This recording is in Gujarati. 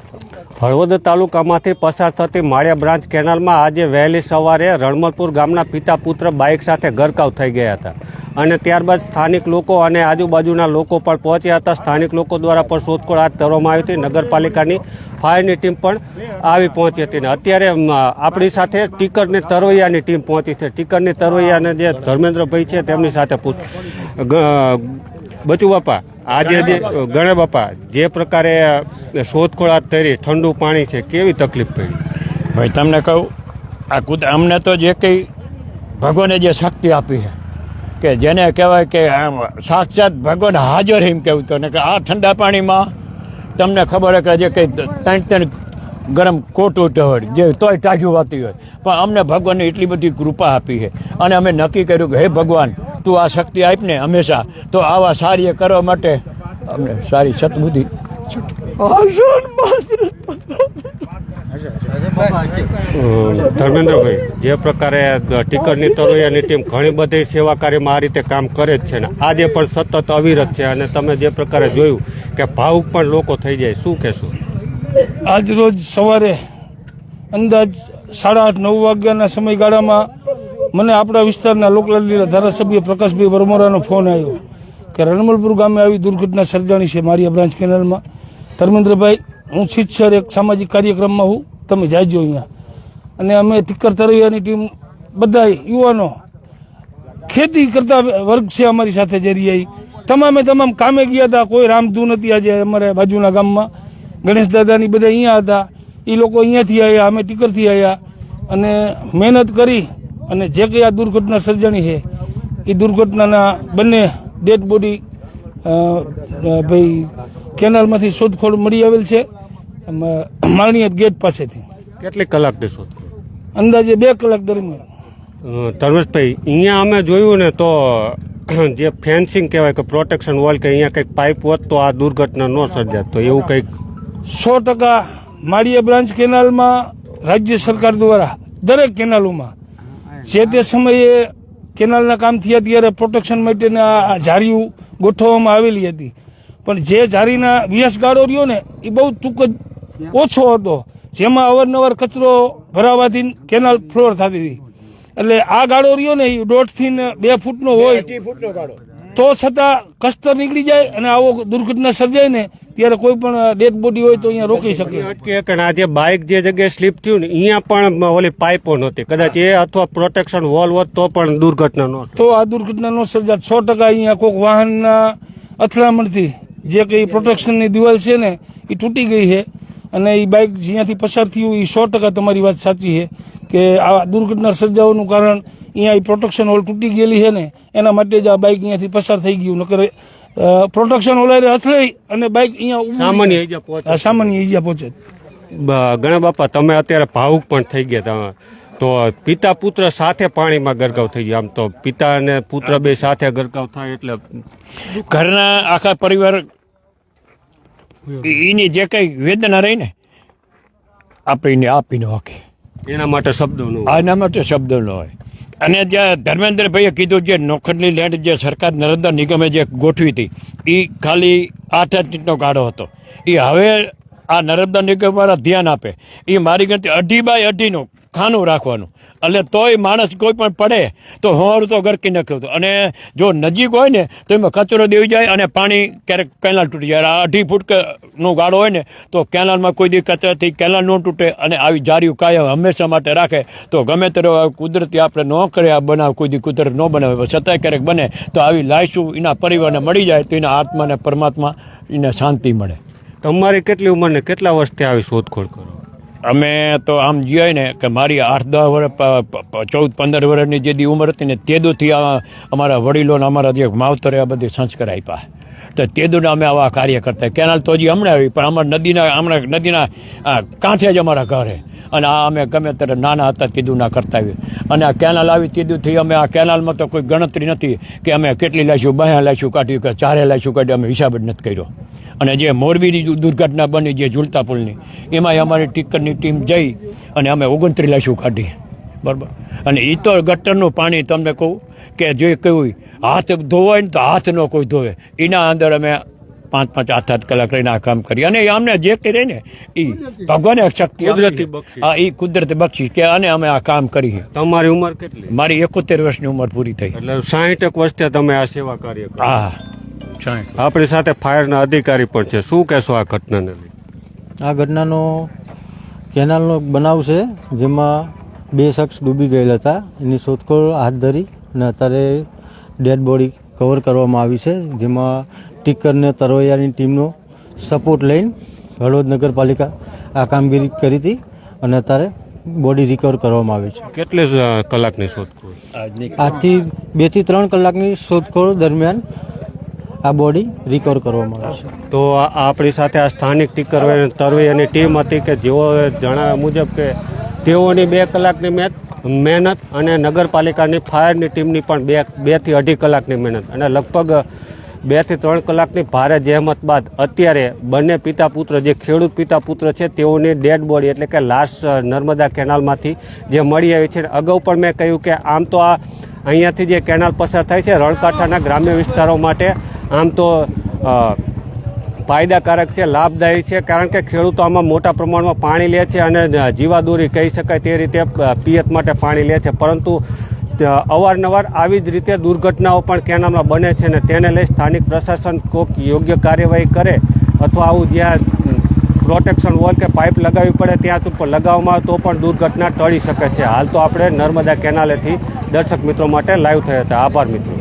હળવદ તાલુકામાંથી પસાર થતી માળિયા બ્રાન્ચ કેનાલમાં આજે વહેલી સવારે રણમલપુર ગામના પિતા પુત્ર બાઇક સાથે ગરકાવ થઈ ગયા હતા અને ત્યારબાદ સ્થાનિક લોકો અને આજુબાજુના લોકો પણ પહોંચ્યા હતા. સ્થાનિક લોકો દ્વારા પણ શોધખોળ હાથ ધરવામાં આવી હતી. નગરપાલિકાની ફાયરની ટીમ પણ આવી પહોંચી હતી ને અત્યારે આપણી સાથે ટીકરની તરવૈયાની ટીમ પહોંચી છે. ટીકરની તરવૈયાને જે ધર્મેન્દ્રભાઈ છે તેમની સાથે બચુ બાપા, આજે જે ગણે બાપા, જે પ્રકારે શોધખોળ હાથ ધરી, ઠંડુ પાણી છે, કેવી તકલીફ પડી? ભાઈ તમને કહું, આ અમને તો જે કંઈ ભગવાને જે શક્તિ આપી છે કે જેને કહેવાય કે સાક્ષાત ભગવાન હાજર એમ કહેવું તો ને કે આ ઠંડા પાણીમાં તમને ખબર છે કે જે કંઈ ત્રણ ગરમ કોટ હોય જે તોય ટાઢું વાતી હોય, પણ અમને ભગવાનની એટલી બધી કૃપા આપી છે અને અમે નક્કી કર્યું કે હે ભગવાન, તું આ શક્તિ આપને હંમેશા, તો આવા કાર્ય કરવા માટે અમને સારી સદબુદ્ધિ. ધર્મેન્દ્રભાઈ, જે પ્રકારે ટીકરની તરવૈયાની ટીમ ઘણી બધી સેવા કાર્યમાં આ રીતે કામ કરે જ છે ને આજે પણ સતત અવિરત છે અને તમે જે પ્રકારે જોયું કે ભાવુક પણ લોકો થઈ જાય, શું કહેશો? આજ રોજ સવારે અંદાજ 8:30-9 વાગ્યાના સમયગાળામાં મને આપણા વિસ્તારના લોકલાડીલા ધારાસભ્ય પ્રકાશભાઈ વરમોરાનો ફોન આવ્યો કે રણમલપુર ગામે આવી દુર્ઘટના સર્જાણી છે માળિયા બ્રાન્ચ કેનાલમાં. ધર્મેન્દ્રભાઈ, હું છીછર એક સામાજિક કાર્યક્રમમાં હું, તમે જાજો અહીંયા. અને અમે ટીકર તરવૈયાની ટીમ બધા યુવાનો ખેતી કરતા વર્ગ છે અમારી સાથે જઈ રહ્યા, તમામ કામે ગયા હતા. કોઈ રામધૂ નથી. આજે અમારે બાજુના ગામમાં ગણેશ દાદાની બધા અહીંયા હતા, એ લોકો અહીંયાથી આવ્યા, અમે ટીકરથી આવ્યા અને મહેનત કરી અને જે કંઈ આ દુર્ઘટના સર્જાણી છે એ દુર્ઘટનાના બંને ડેડ બોડી ભાઈ કેનાલમાંથી શોધખોળ મળી આવેલ છે માળણીયા ગેટ પાસેથી. કેટલી કલાકની શોધખોળ? અંદાજે 2 કલાક દરમિયાન. ધર્મેશભાઈ, અહીંયા અમે જોયું ને તો જે ફેન્સિંગ કહેવાય કે પ્રોટેક્શન વોલ કે અહીંયા કંઈક પાઇપ હોત તો આ દુર્ઘટના ન સર્જાત, તો એવું કંઈક 100% માળિયા બ્રાન્ચ કેનાલમાં રાજ્ય સરકાર દ્વારા દરેક કેનાલોમાં જે તે સમયે કેનાલના કામ થયા ત્યારે પ્રોટેક્શન માટેના જારીઓ ગોઠવવામાં આવેલી હતી, પણ જે જારીના વ્યાસગાળો રહ્યો ને એ બહુ ટૂંક જ ઓછો હતો, જેમાં અવારનવાર કચરો ભરાવાથી કેનાલ ફ્લોર થતી હતી. એટલે આ ગાળો રહ્યો ને એ 1.5 થી 2 ફૂટનો હોય તો છતાં કસ્તર નીકળી જાય અને આવો દુર્ઘટના સર્જાય ને ત્યારે કોઈ પણ ડેડ બોડી હોય તો અહીંયા રોકી શકે. આજે બાઇક જે જગ્યાએ સ્લીપ થયું ને અહીંયા પણ ઓલી પાઇપો નહોતી, કદાચ એ અથવા પ્રોટેક્શન વોલ હોત તો પણ દુર્ઘટના ન તો આ દુર્ઘટના ન સર્જાત. 100% અહીંયા કોઈક વાહનના અથડામણથી જે કંઈ પ્રોટેક્શનની દિવાલ છે ને એ તૂટી ગઈ છે અને એ બાઇક જ્યાંથી પસાર થયું એ 100% તમારી વાત સાચી છે કે આ દુર્ઘટના સર્જાવાનું કારણ અહીંયા પ્રોટેક્શન હોલ તૂટી ગયેલી છે ને એના માટે જ આ બાઇક અહીંયાથી પસાર થઈ ગયું. નકર પ્રોટેક્શન હોલ અથડાઈ અને બાઇક અહીંયા સામાન્ય ઈજા પહોંચે. ગણે બાપા, તમે અત્યારે ભાવુક પણ થઈ ગયા, તો પિતા પુત્ર સાથે પાણીમાં ગરકાવ થઈ ગયા. આમ તો પિતા અને પુત્ર બે સાથે ગરકાવ થાય એટલે ઘરના આખા પરિવાર એની જે કઈ વેદના રહી ને આપણે આપીને હોકે એના માટે શબ્દો ન હોય. એના માટે શબ્દો ન હોય. અને જ્યાં ધર્મેન્દ્રભાઈએ કીધું જે નોખંડની લેન્ડ જે સરકાર નર્મદા નિગમે જે ગોઠવી હતી એ ખાલી 8 ઇંચનો ગાળો હતો. એ હવે આ નર્મદા નિગમ વાળા ધ્યાન આપે, એ મારી ગણતરી 2 બાય 2 ખાનું રાખવાનું, એટલે તોય માણસ કોઈ પણ પડે તો હોવાનું તો ગરકી નાખ્યું હતું. અને જો નજીક હોય ને તો એમાં કચરો દેવી જાય અને પાણી ક્યારેક કેનાલ તૂટી જાય. 2.5 ફૂટનો ગાળો હોય ને તો કેનાલમાં કોઈ દી કચરાથી કેનાલ ન તૂટે અને આવી જારીઓ કાયમ હંમેશા માટે રાખે તો ગમે ત્યારે કુદરતી આપણે ન કરે આ બનાવ, કોઈ દી કુદરત ન બનાવે, છતાંય ક્યારેક બને તો આવી લાઈશું એના પરિવારને મળી જાય તો એના આત્માને પરમાત્મા એને શાંતિ મળે. તમારી કેટલી ઉંમરને કેટલા વર્ષથી આવી શોધખોળ કરો? અમે તો આમ જોઈએ ને કે મારી 8-10 વર્ષ 14-15 વર્ષની જે ઉંમર હતી ને તેદુથી અમારા વડીલોને અમારા જે માવતરે આ બધી સંસ્કાર આપ્યા, તો તેદુને અમે આવા કાર્ય કરતા. કેનાલ તો હજી હમણાં આવી, પણ અમારા નદીના કાંઠે જ અમારા ઘરે, અને આ અમે ગમે ત્યારે નાના હતા તેદુના કરતા આવી. અને આ કેનાલ આવી તેદુથી અમે આ કેનાલમાં તો કોઈ ગણતરી નથી કે અમે કેટલી લાઈશું, 2 લાઈશું કાઢ્યું કે 4 લાઈશું કાઢ્યું, અમે હિસાબ જ નથી કર્યો. અને જે મોરબીની દુર્ઘટના બની જે ઝૂલતા પુલની, એમાં અમારી ટીકરની ટીમ જઈ અને અમે 29 લાઈશું કાઢી, બરાબર. અને એ તો ગટરનું પાણી તમને કહું કે જે કહ્યું હાથ ધોવાય ને તો હાથ ન કોઈ ધોવે, એના અંદર અમે પાંચ 8 કલાક રહીને આ કામ કરી અને અમને જે કરી ને એ ભગવાને શક્તિ કુદરતી આપી. બક્ષિસ. હા, એ કુદરતી બક્ષિસ કે અને અમે આ કામ કરી. તમારી ઉંમર કેટલી? મારી 71 વર્ષની ઉંમર પૂરી થઈ. એટલે 60 વર્ષથી તમે આ સેવા કાર્ય કરો. હા, સાહેબ. આપણી સાથે ફાયરના અધિકારી પણ છે. શું કહેશો આ ઘટનાને લઈને? આ ઘટનાનો કેનાલનો એક બનાવ છે જેમાં 2 શખ્સ ડૂબી ગયેલા હતા. એની શોધખોળ હાથ ધરી અને અત્યારે ડેડ બોડી કવર કરવામાં આવી છે, જેમાં ટીકરને તરવૈયાની ટીમનો સપોર્ટ લઈને હળવદ નગરપાલિકા આ કામગીરી કરી હતી અને અત્યારે બોડી રિકવર કરવામાં આવી છે. કેટલી કલાકની શોધખોળ? આજથી 2 થી 3 કલાકની શોધખોળ દરમિયાન આ બોડી રિકવર કરવામાં આવી છે. તો આપણી સાથે આ સ્થાનિક ટીકર તરવૈયાની ટીમ હતી કે જેઓ જણાવ્યા મુજબ કે તેઓની 2 કલાકની મહેનત અને નગરપાલિકાની ફાયરની ટીમની પણ 2 થી 2.5 કલાકની મહેનત અને લગભગ 2 થી 3 કલાકની ભારે જહેમત બાદ અત્યારે બંને પિતા પુત્ર જે ખેડૂત પિતા પુત્ર છે તેઓની ડેડ બોડી એટલે કે લાશ નર્મદા કેનાલમાંથી જે મળી આવી છે. અગાઉ પણ મેં કહ્યું કે આમ તો આ અહીંયાથી જે કેનાલ પસાર થાય છે રણકાંઠાના ગ્રામ્ય વિસ્તારો માટે આમ તો ફાયદાકારક છે, લાભદાયી છે, કારણ કે ખેડૂતો આમાં મોટા પ્રમાણમાં પાણી લે છે અને જીવાદોરી કહી શકાય તે રીતે પિયત માટે પાણી લે છે. પરંતુ અવારનવાર આવી જ રીતે દુર્ઘટનાઓ પણ કેનાલમાં બને છે અને તેને લઈ સ્થાનિક પ્રશાસન કોઈક યોગ્ય કાર્યવાહી કરે અથવા આવું જ્યાં પ્રોટેક્શન વોલ કે પાઇપ લગાવવી પડે ત્યાં લગાવવામાં આવે તો પણ દુર્ઘટના ટળી શકે છે. હાલ તો આપણે નર્મદા કેનાલેથી દર્શક મિત્રો માટે લાઈવ થયા હતા. આભાર મિત્રો.